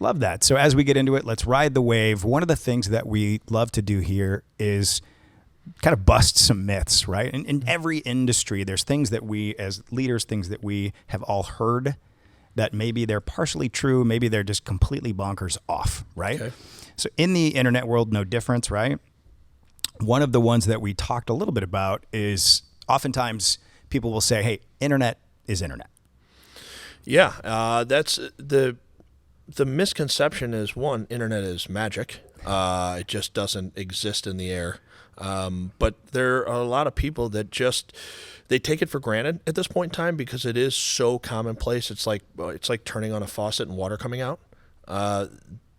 Love that. So as we get into it, let's ride the wave. One of the things that we love to do here is kind of bust some myths, right? In every industry, there's things that we as leaders, things that we have all heard that maybe they're partially true, maybe they're just completely bonkers off, right? Okay. So in the internet world, no difference, right? One of the ones that we talked a little bit about is oftentimes people will say, hey, internet is internet. Yeah, that's the misconception is, one, internet is magic. It just doesn't exist in the air. But there are a lot of people that they take it for granted at this point in time because it is so commonplace. It's like turning on a faucet and water coming out.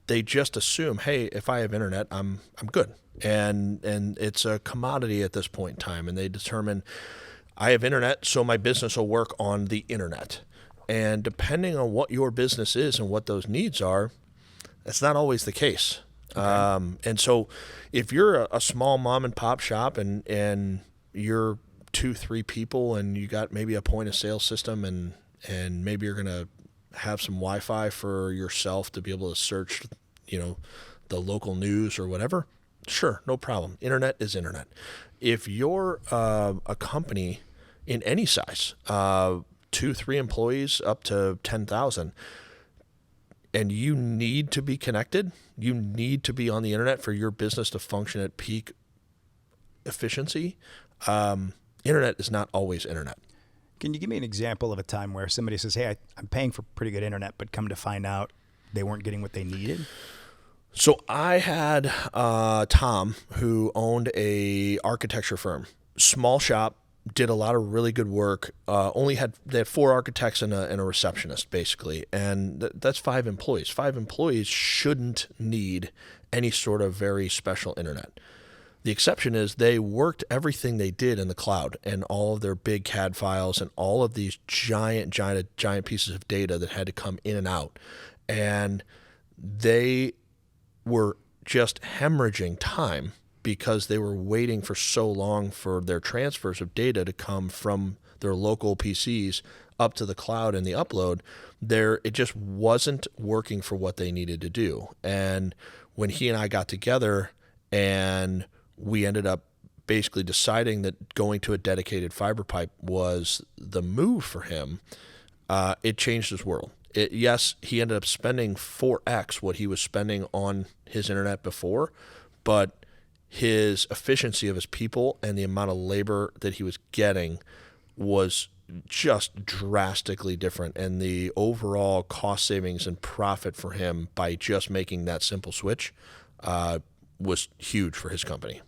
They just assume, hey, if I have internet, I'm good. And it's a commodity at this point in time. And they determine I have internet, so my business will work on the internet. And depending on what your business is and what those needs are, that's not always the case. Okay. And so if you're a small mom and pop shop and you're 2-3 people and you got maybe a point of sale system and maybe you're going to have some Wi-Fi for yourself to be able to search, the local news or whatever, sure, no problem. Internet is internet. If you're a company in any size, 2-3 employees up to 10,000, and you need to be connected, you need to be on the internet for your business to function at peak efficiency, internet is not always internet. Can you give me an example of a time where somebody says, hey, I'm paying for pretty good internet, but come to find out they weren't getting what they needed? So I had Tom, who owned a architecture firm, small shop, did a lot of really good work. They had 4 architects and a receptionist, basically, and that's 5 employees. 5 employees shouldn't need any sort of very special internet. The exception is they worked everything they did in the cloud, and all of their big CAD files and all of these giant pieces of data that had to come in and out, and they were just hemorrhaging time because they were waiting for so long for their transfers of data to come from their local PCs up to the cloud and the upload. It just wasn't working for what they needed to do. And when he and I got together and we ended up basically deciding that going to a dedicated fiber pipe was the move for him, it changed his world. Yes, he ended up spending 4x what he was spending on his internet before, but his efficiency of his people and the amount of labor that he was getting was just drastically different. And the overall cost savings and profit for him by just making that simple switch was huge for his company.